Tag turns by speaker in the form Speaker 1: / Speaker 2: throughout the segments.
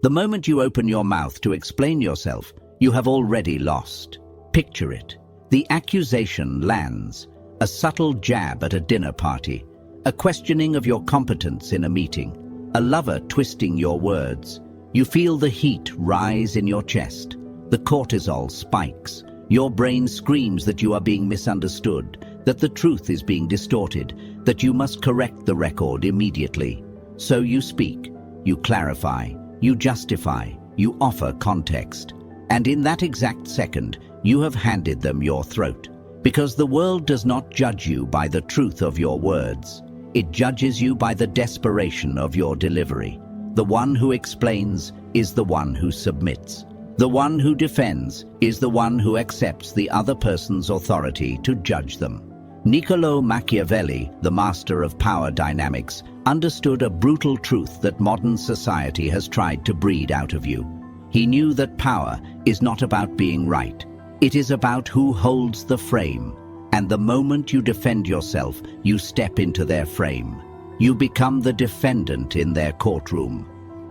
Speaker 1: The moment you open your mouth to explain yourself, you have already lost. Picture it. The accusation lands, a subtle jab at a dinner party, a questioning of your competence in a meeting, a lover twisting your words. You feel the heat rise in your chest. The cortisol spikes. Your brain screams that you are being misunderstood, that the truth is being distorted, that you must correct the record immediately. So you speak, you clarify, you justify, you offer context. And in that exact second, you have handed them your throat. Because the world does not judge you by the truth of your words. It judges you by the desperation of your delivery. The one who explains is the one who submits. The one who defends is the one who accepts the other person's authority to judge them. Niccolò Machiavelli, the master of power dynamics, understood a brutal truth that modern society has tried to breed out of you. He knew that power is not about being right. It is about who holds the frame. And the moment you defend yourself, you step into their frame. You become the defendant in their courtroom.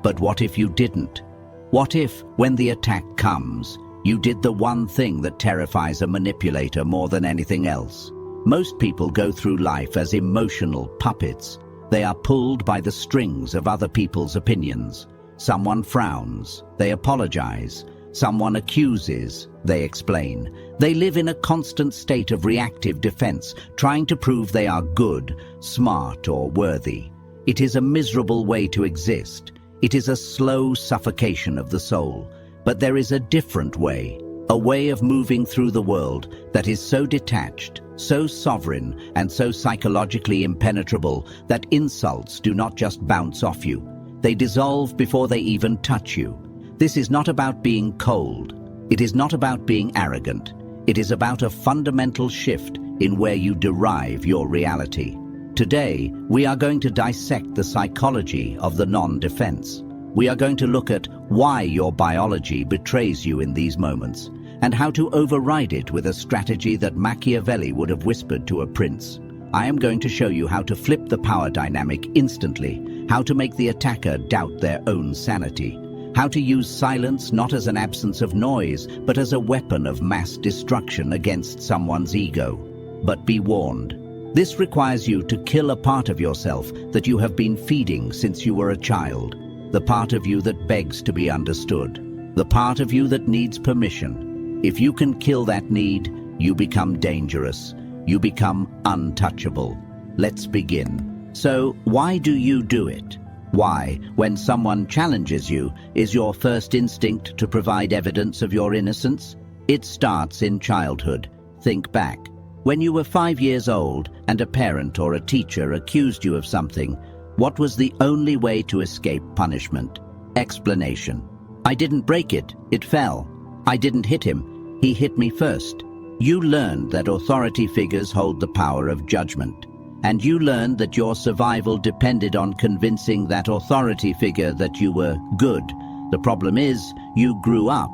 Speaker 1: But what if you didn't? What if, when the attack comes, you did the one thing that terrifies a manipulator more than anything else? Most people go through life as emotional puppets. They are pulled by the strings of other people's opinions. Someone frowns, they apologize. Someone accuses, they explain. They live in a constant state of reactive defense, trying to prove they are good, smart, or worthy. It is a miserable way to exist. It is a slow suffocation of the soul. But there is a different way, a way of moving through the world that is so detached, so sovereign, and so psychologically impenetrable that insults do not just bounce off you. They dissolve before they even touch you. This is not about being cold. It is not about being arrogant. It is about a fundamental shift in where you derive your reality. Today, we are going to dissect the psychology of the non-defense. We are going to look at why your biology betrays you in these moments, and how to override it with a strategy that Machiavelli would have whispered to a prince. I am going to show you how to flip the power dynamic instantly, how to make the attacker doubt their own sanity, how to use silence not as an absence of noise, but as a weapon of mass destruction against someone's ego. But be warned. This requires you to kill a part of yourself that you have been feeding since you were a child, the part of you that begs to be understood, the part of you that needs permission. If you can kill that need, you become dangerous. You become untouchable. Let's begin. So, why do you do it? Why, when someone challenges you, is your first instinct to provide evidence of your innocence? It starts in childhood. Think back. When you were 5 years old and a parent or a teacher accused you of something, what was the only way to escape punishment? Explanation. I didn't break it, it fell. I didn't hit him, he hit me first. You learned that authority figures hold the power of judgment. And you learned that your survival depended on convincing that authority figure that you were good. The problem is, you grew up,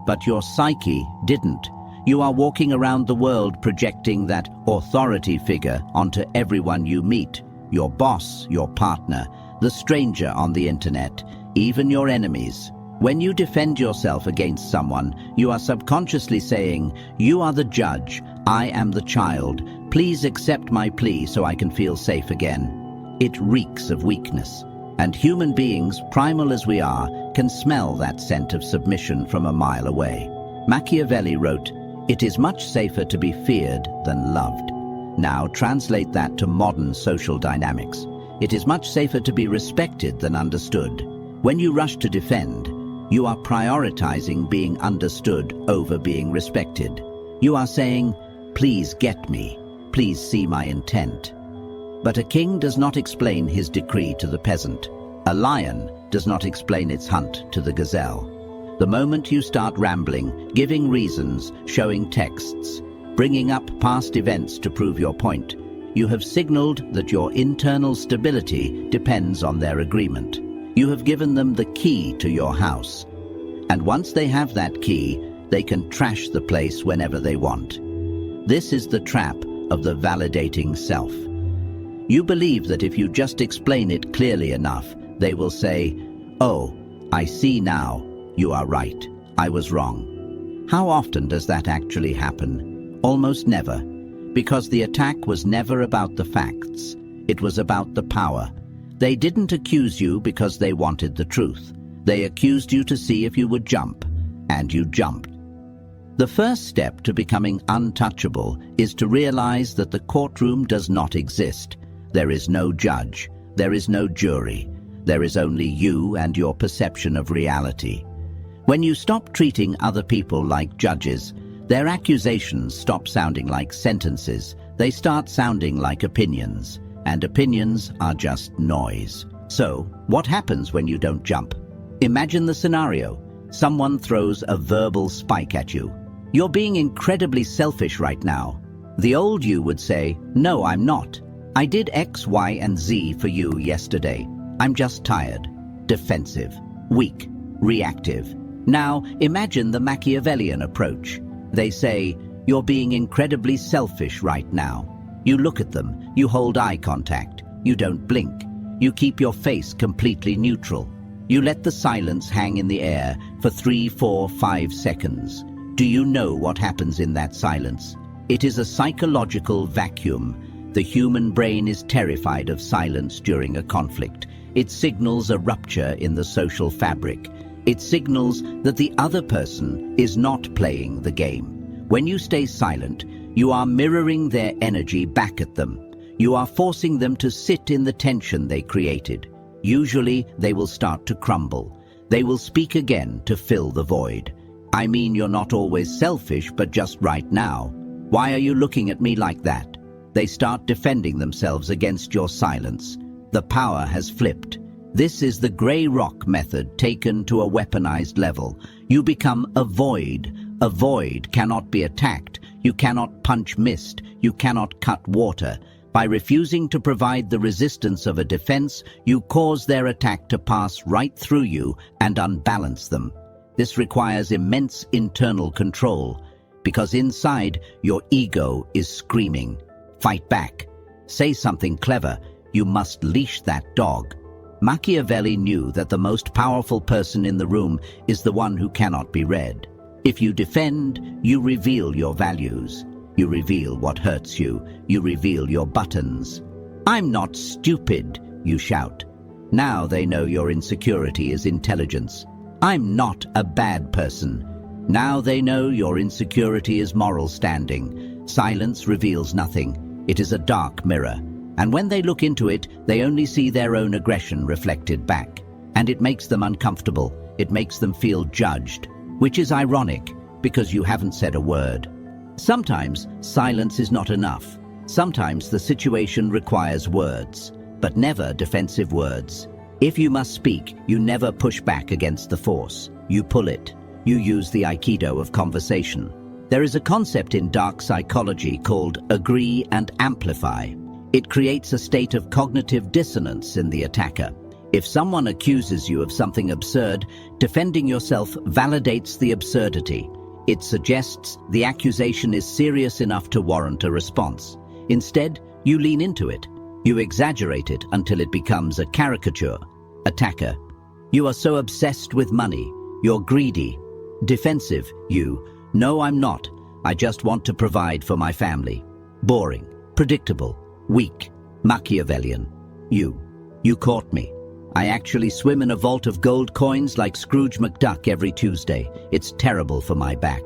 Speaker 1: but your psyche didn't. You are walking around the world projecting that authority figure onto everyone you meet. Your boss, your partner, the stranger on the internet, even your enemies. When you defend yourself against someone, you are subconsciously saying, "You are the judge, I am the child. Please accept my plea so I can feel safe again." It reeks of weakness. And human beings, primal as we are, can smell that scent of submission from a mile away. Machiavelli wrote, "It is much safer to be feared than loved." Now translate that to modern social dynamics. It is much safer to be respected than understood. When you rush to defend, you are prioritizing being understood over being respected. You are saying, "Please get me. Please see my intent." But a king does not explain his decree to the peasant. A lion does not explain its hunt to the gazelle. The moment you start rambling, giving reasons, showing texts, bringing up past events to prove your point, you have signaled that your internal stability depends on their agreement. You have given them the key to your house. And once they have that key, they can trash the place whenever they want. This is the trap of the validating self. You believe that if you just explain it clearly enough, they will say, "Oh, I see now. You are right. I was wrong. How often does that actually happen? Almost never. Because the attack was never about the facts. It was about the power. They didn't accuse you because they wanted the truth. They accused you to see if you would jump. And you jumped. The first step to becoming untouchable is to realize that the courtroom does not exist. There is no judge. There is no jury. There is only you and your perception of reality. When you stop treating other people like judges, their accusations stop sounding like sentences. They start sounding like opinions. And opinions are just noise. So, what happens when you don't jump? Imagine the scenario. Someone throws a verbal spike at you. You're being incredibly selfish right now. The old you would say, "No, I'm not. I did X, Y, and Z for you yesterday. I'm just tired, defensive, weak, reactive." Now, imagine the Machiavellian approach. They say, "You're being incredibly selfish right now." You look at them, you hold eye contact, you don't blink, you keep your face completely neutral. You let the silence hang in the air for 3, 4, 5 seconds. Do you know what happens in that silence? It is a psychological vacuum. The human brain is terrified of silence during a conflict. It signals a rupture in the social fabric. It signals that the other person is not playing the game. When you stay silent, you are mirroring their energy back at them. You are forcing them to sit in the tension they created. Usually, they will start to crumble. They will speak again to fill the void. I mean, you're not always selfish, but just right now. Why are you looking at me like that? They start defending themselves against your silence. The power has flipped. This is the grey rock method taken to a weaponized level. You become a void. A void cannot be attacked. You cannot punch mist. You cannot cut water. By refusing to provide the resistance of a defense, you cause their attack to pass right through you and unbalance them. This requires immense internal control, because inside, your ego is screaming. Fight back. Say something clever. You must leash that dog. Machiavelli knew that the most powerful person in the room is the one who cannot be read. If you defend, you reveal your values. You reveal what hurts you. You reveal your buttons. "I'm not stupid," you shout. Now they know your insecurity is intelligence. "I'm not a bad person." Now they know your insecurity is moral standing. Silence reveals nothing. It is a dark mirror. And when they look into it, they only see their own aggression reflected back. And it makes them uncomfortable. It makes them feel judged. Which is ironic, because you haven't said a word. Sometimes silence is not enough. Sometimes the situation requires words, but never defensive words. If you must speak, you never push back against the force. You pull it. You use the aikido of conversation. There is a concept in dark psychology called agree and amplify. It creates a state of cognitive dissonance in the attacker. If someone accuses you of something absurd, defending yourself validates the absurdity. It suggests the accusation is serious enough to warrant a response. Instead, you lean into it. You exaggerate it until it becomes a caricature. Attacker. You are so obsessed with money. You're greedy. Defensive. You. No, I'm not. I just want to provide for my family. Boring. Predictable. Weak. Machiavellian. You caught me. I actually swim in a vault of gold coins like Scrooge McDuck every Tuesday. It's terrible for my back.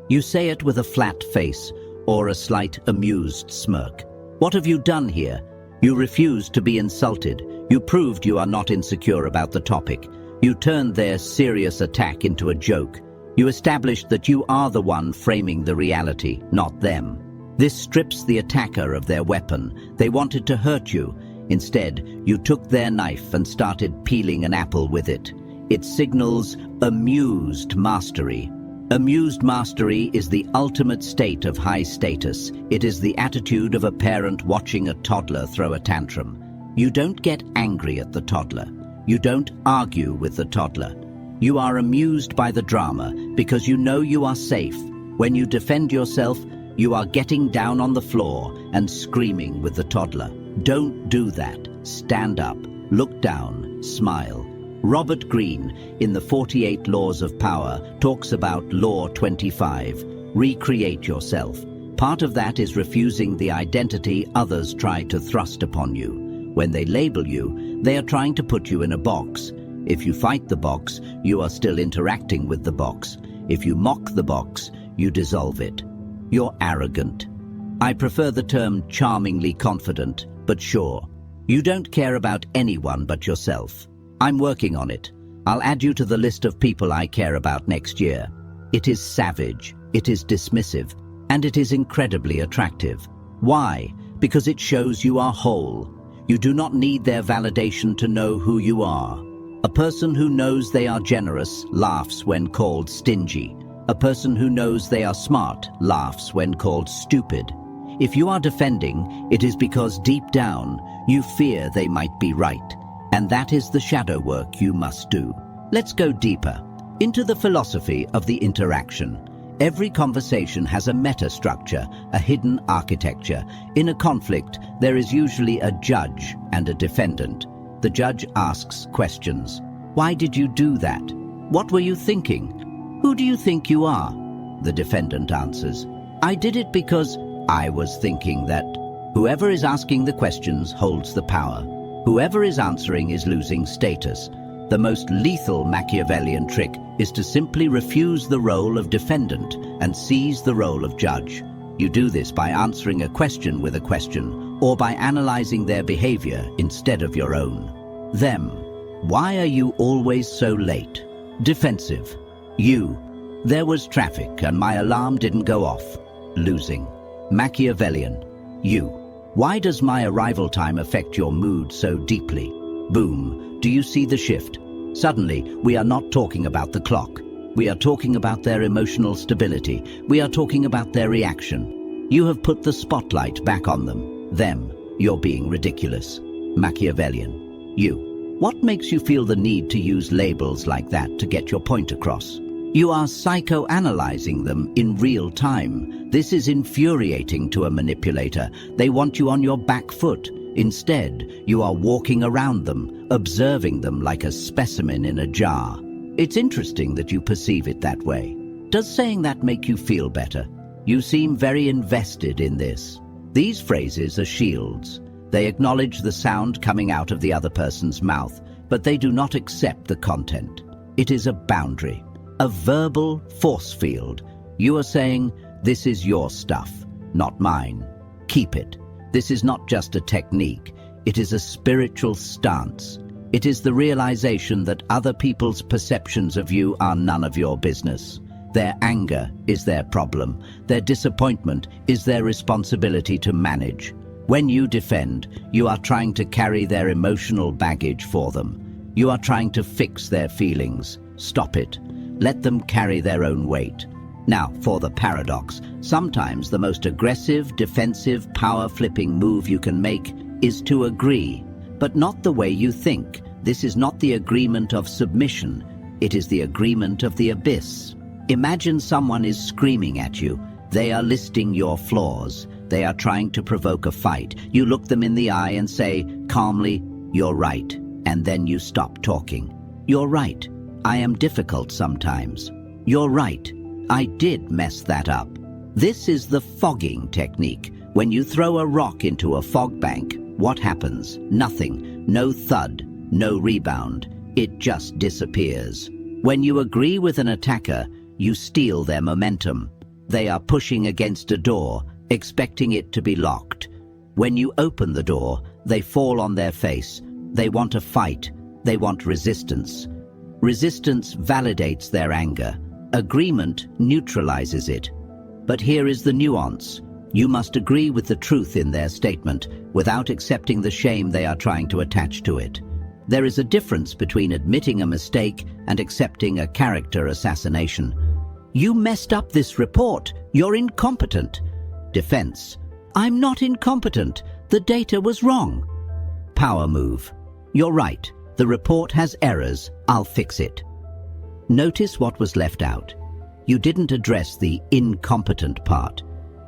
Speaker 1: You say it with a flat face or a slight amused smirk. What have you done here? You refused to be insulted. You proved you are not insecure about the topic. You turned their serious attack into a joke. You established that you are the one framing the reality, not them. This strips the attacker of their weapon. They wanted to hurt you. Instead, you took their knife and started peeling an apple with it. It signals amused mastery. Amused mastery is the ultimate state of high status. It is the attitude of a parent watching a toddler throw a tantrum. You don't get angry at the toddler. You don't argue with the toddler. You are amused by the drama because you know you are safe. When you defend yourself, you are getting down on the floor and screaming with the toddler. Don't do that. Stand up, look down, smile. Robert Greene, in the 48 Laws of Power, talks about Law 25, recreate yourself. Part of that is refusing the identity others try to thrust upon you. When they label you, they are trying to put you in a box. If you fight the box, you are still interacting with the box. If you mock the box, you dissolve it. You're arrogant. I prefer the term charmingly confident, but sure. You don't care about anyone but yourself. I'm working on it. I'll add you to the list of people I care about next year. It is savage, it is dismissive, and it is incredibly attractive. Why? Because it shows you are whole. You do not need their validation to know who you are. A person who knows they are generous laughs when called stingy. A person who knows they are smart laughs when called stupid. If you are defending, it is because deep down, you fear they might be right. And that is the shadow work you must do. Let's go deeper into the philosophy of the interaction. Every conversation has a meta-structure, a hidden architecture. In a conflict, there is usually a judge and a defendant. The judge asks questions. Why did you do that? What were you thinking? Who do you think you are? The defendant answers, I did it because I was thinking that. Whoever is asking the questions holds the power. Whoever is answering is losing status. The most lethal Machiavellian trick is to simply refuse the role of defendant and seize the role of judge. You do this by answering a question with a question, or by analyzing their behavior instead of your own. Them. Why are you always so late? Defensive. You. There was traffic and my alarm didn't go off. Losing. Machiavellian. You. Why does my arrival time affect your mood so deeply? Boom. Do you see the shift? Suddenly, we are not talking about the clock. We are talking about their emotional stability. We are talking about their reaction. You have put the spotlight back on them. Them. You're being ridiculous. Machiavellian. You. What makes you feel the need to use labels like that to get your point across? You are psychoanalyzing them in real time. This is infuriating to a manipulator. They want you on your back foot. Instead, you are walking around them, observing them like a specimen in a jar. It's interesting that you perceive it that way. Does saying that make you feel better? You seem very invested in this. These phrases are shields. They acknowledge the sound coming out of the other person's mouth, but they do not accept the content. It is a boundary. A verbal force field. You are saying, this is your stuff, not mine. Keep it. This is not just a technique. It is a spiritual stance. It is the realization that other people's perceptions of you are none of your business. Their anger is their problem. Their disappointment is their responsibility to manage. When you defend, you are trying to carry their emotional baggage for them. You are trying to fix their feelings. Stop it. Let them carry their own weight. Now, for the paradox, sometimes the most aggressive, defensive, power-flipping move you can make is to agree, but not the way you think. This is not the agreement of submission. It is the agreement of the abyss. Imagine someone is screaming at you. They are listing your flaws. They are trying to provoke a fight. You look them in the eye and say, calmly, you're right. And then you stop talking. You're right. I am difficult sometimes. You're right. I did mess that up. This is the fogging technique. When you throw a rock into a fog bank, what happens? Nothing. No thud. No rebound. It just disappears. When you agree with an attacker, you steal their momentum. They are pushing against a door, expecting it to be locked. When you open the door, they fall on their face. They want a fight. They want resistance. Resistance validates their anger. Agreement neutralizes it. But here is the nuance. You must agree with the truth in their statement without accepting the shame they are trying to attach to it. There is a difference between admitting a mistake and accepting a character assassination. You messed up this report. You're incompetent. Defense. I'm not incompetent. The data was wrong. Power move. You're right. The report has errors. I'll fix it. Notice what was left out. You didn't address the incompetent part.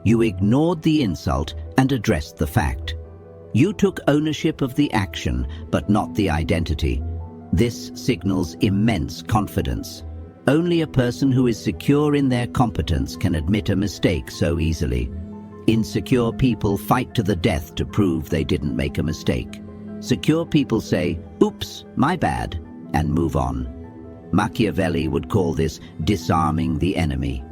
Speaker 1: You ignored the insult and addressed the fact. You took ownership of the action, but not the identity. This signals immense confidence. Only a person who is secure in their competence can admit a mistake so easily. Insecure people fight to the death to prove they didn't make a mistake. Secure people say, "Oops, my bad," and move on. Machiavelli would call this disarming the enemy.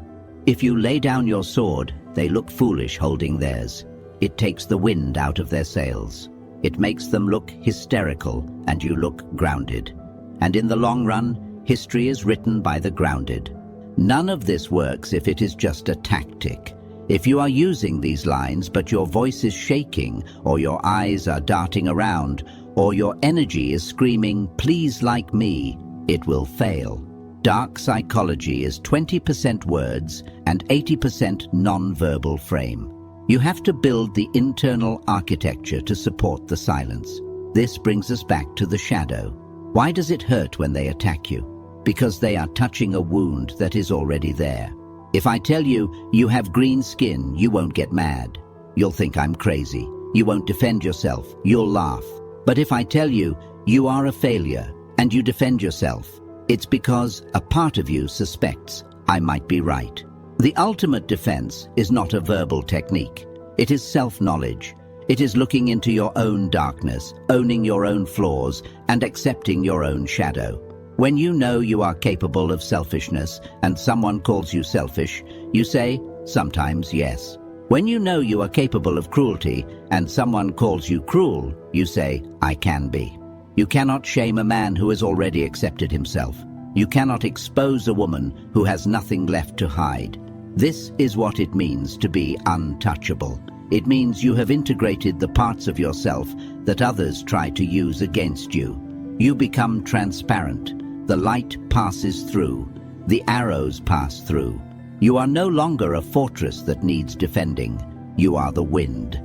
Speaker 1: If you lay down your sword, they look foolish holding theirs. It takes the wind out of their sails. It makes them look hysterical, and you look grounded. And in the long run, history is written by the grounded. None of this works if it is just a tactic. If you are using these lines but your voice is shaking, or your eyes are darting around, or your energy is screaming, "Please like me," it will fail. Dark psychology is 20% words and 80% non-verbal frame. You have to build the internal architecture to support the silence. This brings us back to the shadow. Why does it hurt when they attack you? Because they are touching a wound that is already there. If I tell you, you have green skin, you won't get mad. You'll think I'm crazy. You won't defend yourself. You'll laugh. But if I tell you, you are a failure, and you defend yourself, it's because a part of you suspects I might be right. The ultimate defense is not a verbal technique. It is self-knowledge. It is looking into your own darkness, owning your own flaws, and accepting your own shadow. When you know you are capable of selfishness and someone calls you selfish, you say, "Sometimes, yes." When you know you are capable of cruelty and someone calls you cruel, you say, "I can be." You cannot shame a man who has already accepted himself. You cannot expose a woman who has nothing left to hide. This is what it means to be untouchable. It means you have integrated the parts of yourself that others try to use against you. You become transparent. The light passes through. The arrows pass through. You are no longer a fortress that needs defending. You are the wind.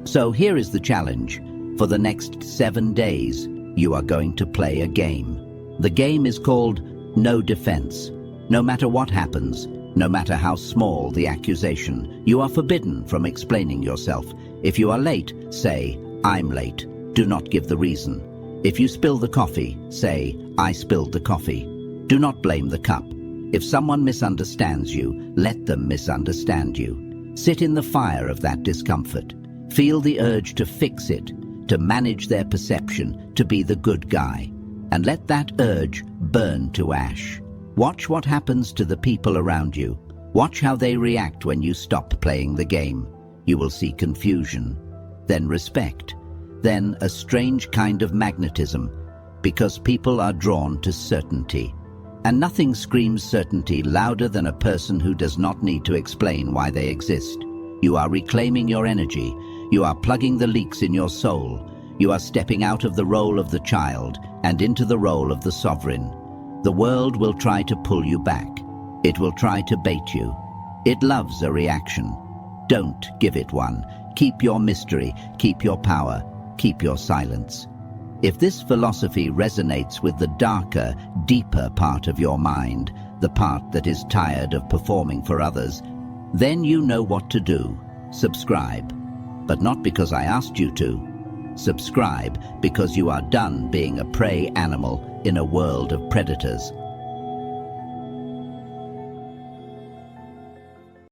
Speaker 1: So here is the challenge. For the next 7 days, you are going to play a game. The game is called No Defense. No matter what happens, no matter how small the accusation, you are forbidden from explaining yourself. If you are late, say, "I'm late." Do not give the reason. If you spill the coffee, say, "I spilled the coffee." Do not blame the cup. If someone misunderstands you, let them misunderstand you. Sit in the fire of that discomfort. Feel the urge to fix it, to manage their perception, to be the good guy. And let that urge burn to ash. Watch what happens to the people around you. Watch how they react when you stop playing the game. You will see confusion, then respect, then a strange kind of magnetism, because people are drawn to certainty. And nothing screams certainty louder than a person who does not need to explain why they exist. You are reclaiming your energy. You are plugging the leaks in your soul. You are stepping out of the role of the child and into the role of the sovereign. The world will try to pull you back. It will try to bait you. It loves a reaction. Don't give it one. Keep your mystery, keep your power, keep your silence. If this philosophy resonates with the darker, deeper part of your mind, the part that is tired of performing for others, then you know what to do. Subscribe. But not because I asked you to. Subscribe because you are done being a prey animal in a world of predators.